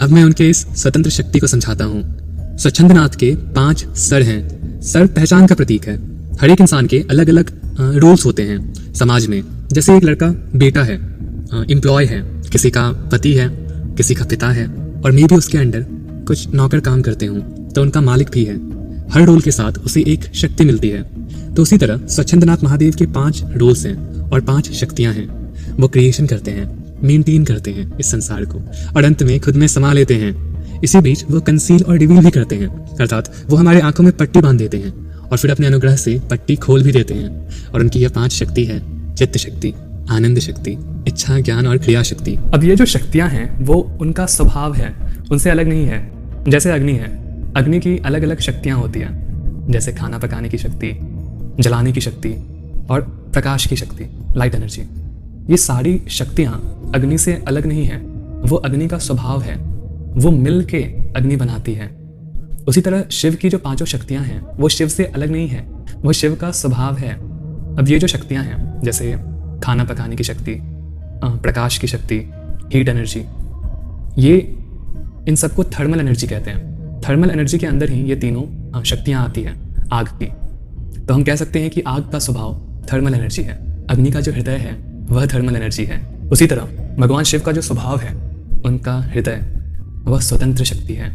अब मैं उनके इस स्वतंत्र शक्ति को समझाता हूँ। स्वच्छंदनाथ के 5 सर हैं। सर पहचान का प्रतीक है। हर एक इंसान के अलग अलग रोल्स होते हैं समाज में। जैसे एक लड़का बेटा है, एम्प्लॉय है, किसी का पति है, किसी का पिता है, और मे भी उसके अंडर कुछ नौकर काम करते हों तो उनका मालिक भी है। हर रोल के साथ उसे एक शक्ति मिलती है। तो उसी तरह स्वच्छंदनाथ महादेव के 5 रोल्स हैं और 5 शक्तियां हैं। वो क्रिएशन करते हैं, मेंटेन करते हैं इस संसार को, और अंत में खुद में समा लेते हैं। इसी बीच वो कंसील और रिवील भी करते हैं, अर्थात वो हमारे आंखों में पट्टी बांध देते हैं और फिर अपने अनुग्रह से पट्टी खोल भी देते हैं। और उनकी यह 5 शक्ति है: चित्त शक्ति, आनंद शक्ति, इच्छा, ज्ञान और क्रिया शक्ति। अब ये जो शक्तियां हैं वो उनका स्वभाव है, उनसे अलग नहीं है। जैसे अग्नि है, अग्नि की अलग अलग शक्तियां होती हैं, जैसे खाना पकाने की शक्ति, जलाने की शक्ति और प्रकाश की शक्ति, लाइट एनर्जी। ये सारी शक्तियां अग्नि से अलग नहीं है, वो अग्नि का स्वभाव है, वो मिल के अग्नि बनाती है। उसी तरह शिव की जो 5 शक्तियां हैं वो शिव से अलग नहीं है, वो शिव का स्वभाव है। अब ये जो शक्तियां हैं, जैसे खाना पकाने की शक्ति, प्रकाश की शक्ति, हीट एनर्जी, ये इन सबको थर्मल एनर्जी कहते हैं। थर्मल एनर्जी के अंदर ही ये तीनों शक्तियां आती हैं आग की। तो हम कह सकते हैं कि आग का स्वभाव थर्मल एनर्जी है, अग्नि का जो हृदय है वह थर्मल एनर्जी है। उसी तरह भगवान शिव का जो स्वभाव है, उनका हृदय, वह स्वतंत्र शक्ति है।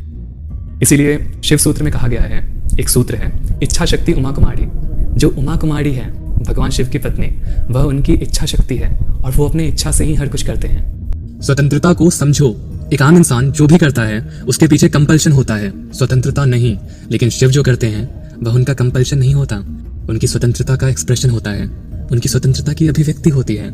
इसीलिए शिव सूत्र में कहा गया है, एक सूत्र है, इच्छा शक्ति उमा कुमारी। जो उमा कुमारी है भगवान शिव की पत्नी, वह उनकी इच्छा शक्ति है और वो अपने इच्छा से ही हर कुछ करते हैं। स्वतंत्रता को समझो। एक आम इंसान जो भी करता है उसके पीछे कंपल्शन होता है, स्वतंत्रता नहीं। लेकिन शिव जो करते हैं वह उनका कंपल्शन नहीं होता, उनकी स्वतंत्रता का एक्सप्रेशन होता है, उनकी स्वतंत्रता की अभिव्यक्ति होती है।